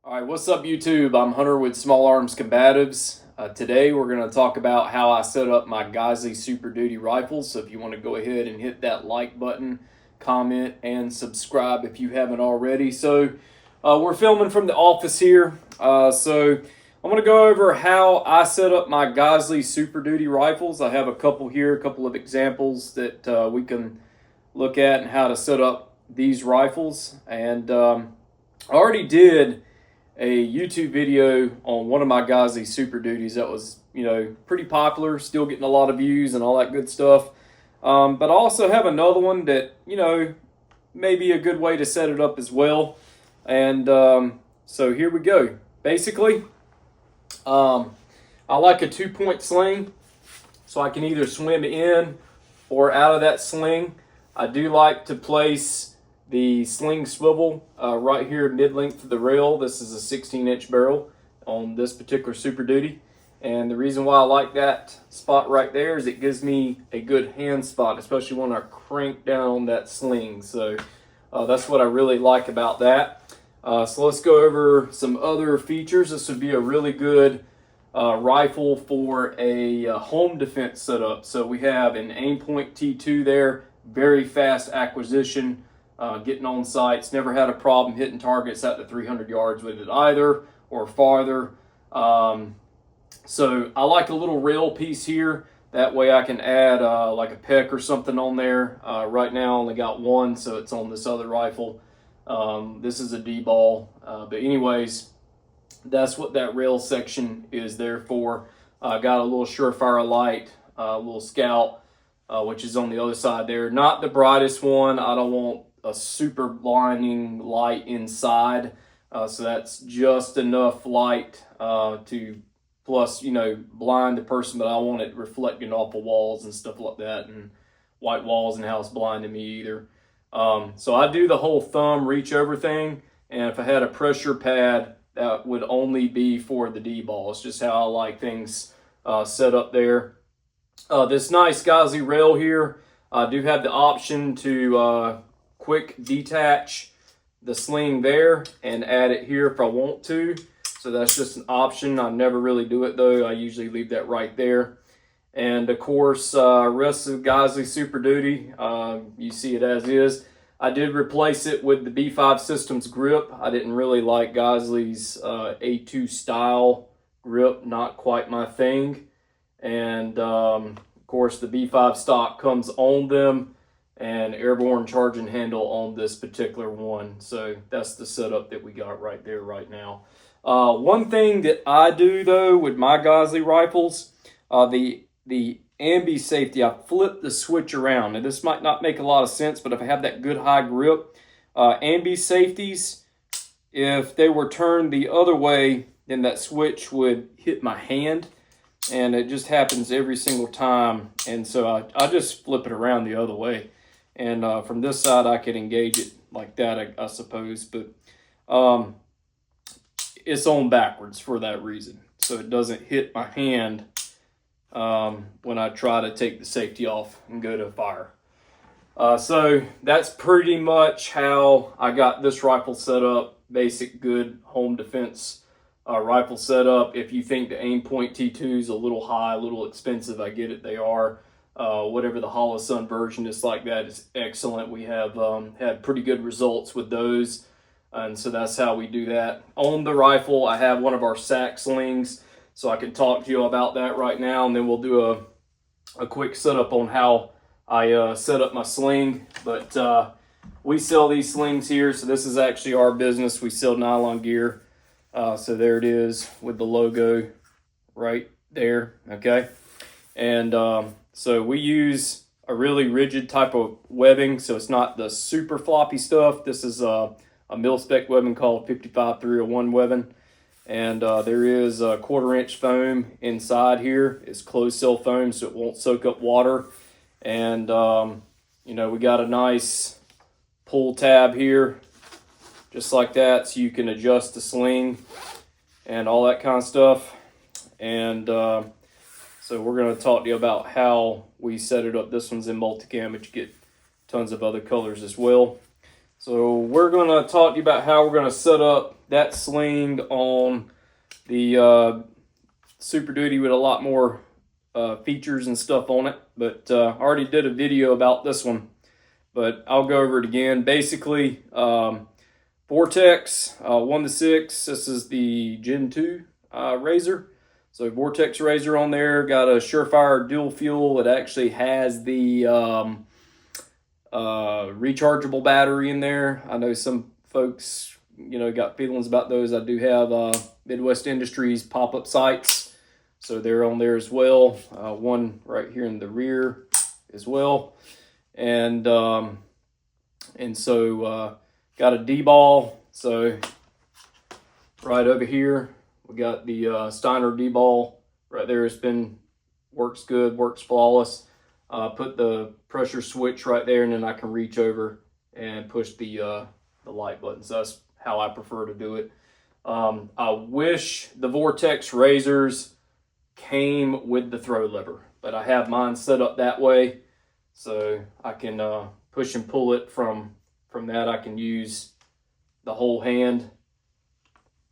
All right, what's up, YouTube? I'm Hunter with Small Arms Combatives. Today we're going to talk about how I set up my Geissele Super Duty rifles. So if you want to go ahead and hit that like button, comment, and subscribe if you haven't already. So we're filming from the office here. So I'm going to go over how I set up my Geissele Super Duty rifles. I have a couple here, a couple of examples that we can look at and how to set up these rifles. And I already did a YouTube video on one of my Geissele Super Duties that was, pretty popular, still getting a lot of views and all that good stuff. But I also have another one that, may be a good way to set it up as well. And so here we go. Basically, I like a 2-point sling, so I can either swim in or out of that sling. I do like to place the sling swivel right here mid-length of the rail. This is a 16-inch barrel on this particular Super Duty. And the reason why I like that spot right there is it gives me a good hand spot, especially when I crank down on that sling. So that's what I really like about that. So let's go over some other features. This would be a really good rifle for a home defense setup. So we have an Aimpoint T2 there, very fast acquisition. Getting on sites, never had a problem hitting targets at the 300 yards with it either or farther. So I like a little rail piece here. That way I can add like a peck or something on there. Right now I only got one, so it's on this other rifle. This is a D-ball. But anyways, that's what that rail section is there for. Got a little Surefire light, a little Scout, which is on the other side there. Not the brightest one. I don't want a super blinding light inside, so that's just enough light to plus blind the person, but I want it reflecting off of walls and stuff like that, and white walls and house blinding me either. So I do the whole thumb reach over thing, and if I had a pressure pad, that would only be for the D-ball. It's just how I like things set up there. This nice Geissele rail here, I do have the option to quick detach the sling there and add it here if I want to. So that's just an option. I never really do it though. I usually leave that right there. And of course, rest of Geissele Super Duty, you see it as is. I did replace it with the B5 Systems grip. I didn't really like Geissele's A2 style grip, not quite my thing. And of course, the B5 stock comes on them, and airborne charging handle on this particular one. So that's the setup that we got right there right now. One thing that I do though with my Geissele rifles, the ambi safety, I flip the switch around. And this might not make a lot of sense, but if I have that good high grip, ambi safeties, if they were turned the other way, then that switch would hit my hand. And it just happens every single time. And so I just flip it around the other way. And from this side, I can engage it like that, I suppose. But it's on backwards for that reason. So it doesn't hit my hand when I try to take the safety off and go to fire. So that's pretty much how I got this rifle set up. Basic, good home defense rifle setup. If you think the Aimpoint T2 is a little high, a little expensive, I get it, they are. Whatever the Holosun version is like that is excellent. We have had pretty good results with those, and so that's how we do that. On the rifle, I have one of our sack slings, so I can talk to you about that right now, and then we'll do a quick setup on how I set up my sling. But we sell these slings here, so this is actually our business. We sell nylon gear. So there it is with the logo right there, okay? And so we use a really rigid type of webbing, so it's not the super floppy stuff. This is a mil-spec webbing called 55301 webbing. And there is a 1/4-inch foam inside here. It's closed cell foam, so it won't soak up water. And, we got a nice pull tab here, just like that, so you can adjust the sling and all that kind of stuff. And so we're going to talk to you about how we set it up. This one's in multicam, but you get tons of other colors as well. So we're going to talk to you about how we're going to set up that sling on the Super Duty with a lot more features and stuff on it. But I already did a video about this one, but I'll go over it again. Basically, Vortex 1-6, this is the Gen 2 razor. So Vortex razor on there, got a Surefire dual fuel. It actually has the rechargeable battery in there. I know some folks, got feelings about those. I do have Midwest Industries pop-up sights, so they're on there as well. One right here in the rear as well, and so got a D-ball. So right over here we got the Steiner D-ball right there. Works good, works flawless. Put the pressure switch right there, and then I can reach over and push the light button. So that's how I prefer to do it. I wish the Vortex razors came with the throw lever, but I have mine set up that way, so I can push and pull it from that. I can use the whole hand.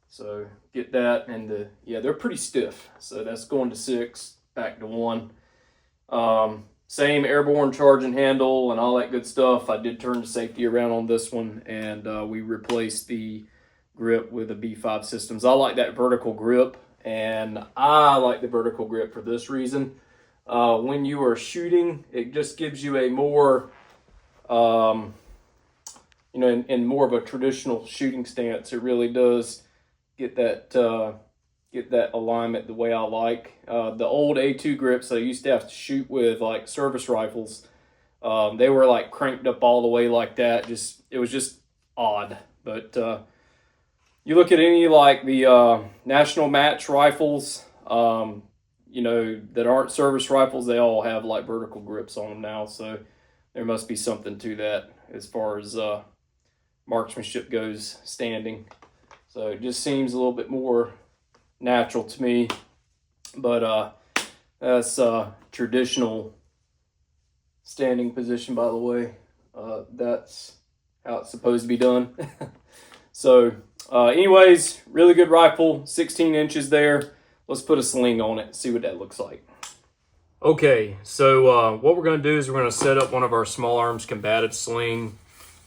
So get that, and they're pretty stiff. So that's going to 6, back to 1. Same airborne charging handle and all that good stuff. I did turn the safety around on this one, and we replaced the grip with a B5 Systems. I like that vertical grip, and I like the vertical grip for this reason. When you are shooting, it just gives you a more, in more of a traditional shooting stance. It really does get that alignment the way I like. The old A2 grips I used to have to shoot with, like service rifles, they were like cranked up all the way like that. It was just odd. But you look at any like the national match rifles, that aren't service rifles, they all have like vertical grips on them now. So there must be something to that as far as marksmanship goes, standing. So it just seems a little bit more natural to me. But that's traditional standing position, by the way. That's how it's supposed to be done. So anyways, really good rifle, 16 inches there. Let's put a sling on it, see what that looks like. Okay, so what we're going to do is we're going to set up one of our small arms combative sling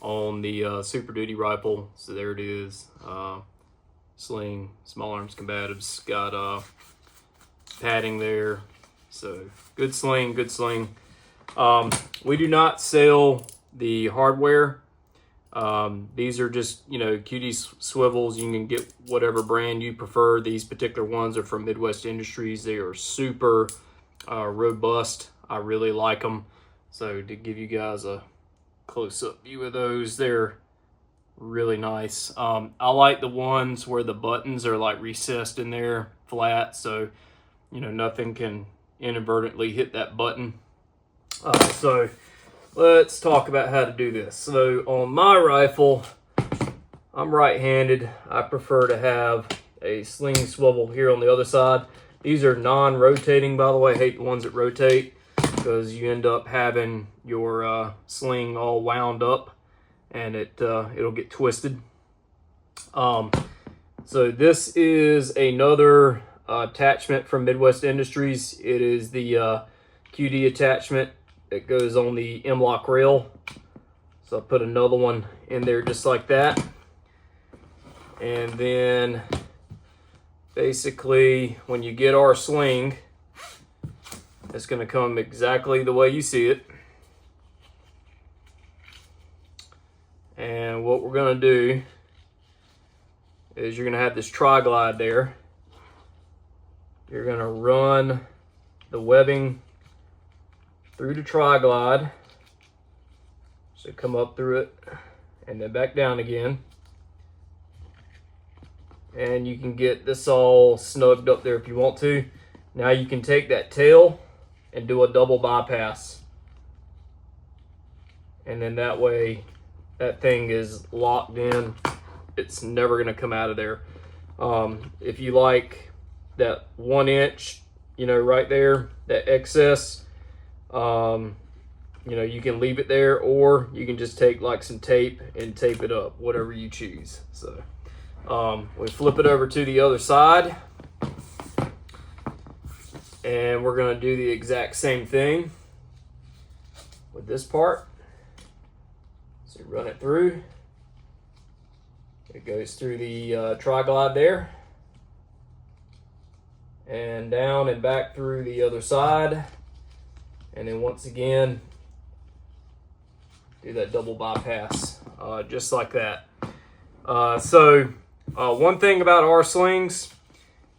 on the Super Duty rifle. So there it is. Sling, small arms combatives, got padding there. So good sling, good sling. We do not sell the hardware. These are just, QD swivels. You can get whatever brand you prefer. These particular ones are from Midwest Industries. They are super robust. I really like them. So to give you guys a close-up view of those, they're really nice. I like the ones where the buttons are like recessed in there flat, so nothing can inadvertently hit that button. So let's talk about how to do this. So on my rifle, I'm right-handed. I prefer to have a sling swivel here on the other side. These are non-rotating, by the way. I hate the ones that rotate because you end up having your sling all wound up, and it'll get twisted. So this is another attachment from Midwest Industries. It is the QD attachment that goes on the M-LOK rail. So I'll put another one in there just like that. And then basically when you get our sling, it's going to come exactly the way you see it. And what we're going to do is you're going to have this tri-glide there. You're going to run the webbing through the tri-glide. So come up through it and then back down again. And you can get this all snugged up there if you want to. Now you can take that tail and do a double bypass. And then that way that thing is locked in. It's never going to come out of there. If you like that 1 inch, right there, that excess, you can leave it there, or you can just take like some tape and tape it up, whatever you choose. So we flip it over to the other side, and we're going to do the exact same thing with this part. So run it through. It goes through the tri-glide there, and down and back through the other side, and then once again do that double bypass, just like that. So one thing about our slings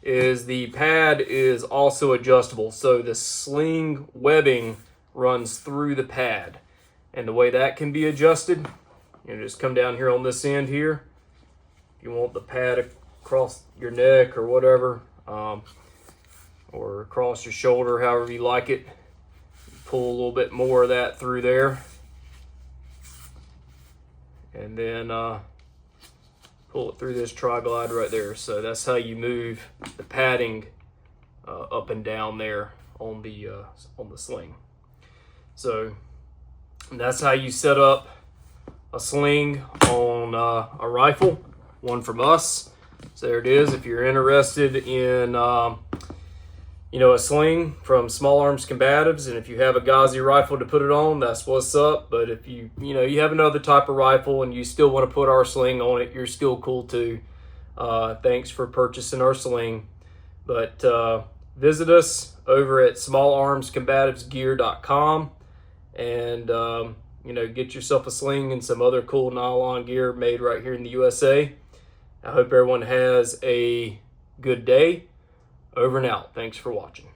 is the pad is also adjustable. So the sling webbing runs through the pad, and the way that can be adjusted, just come down here on this end here. If you want the pad across your neck or whatever, or across your shoulder, however you like it, pull a little bit more of that through there, and then pull it through this tri-glide right there. So that's how you move the padding up and down there on the sling. So that's how you set up a sling on a rifle, one from us. So there it is. If you're interested in a sling from Small Arms Combatives, and if you have a Geissele rifle to put it on, that's what's up. But if you have another type of rifle and you still want to put our sling on it, you're still cool too. Thanks for purchasing our sling. But visit us over at smallarmscombativesgear.com and get yourself a sling and some other cool nylon gear made right here in the USA. I hope everyone has a good day. Over and out. Thanks for watching.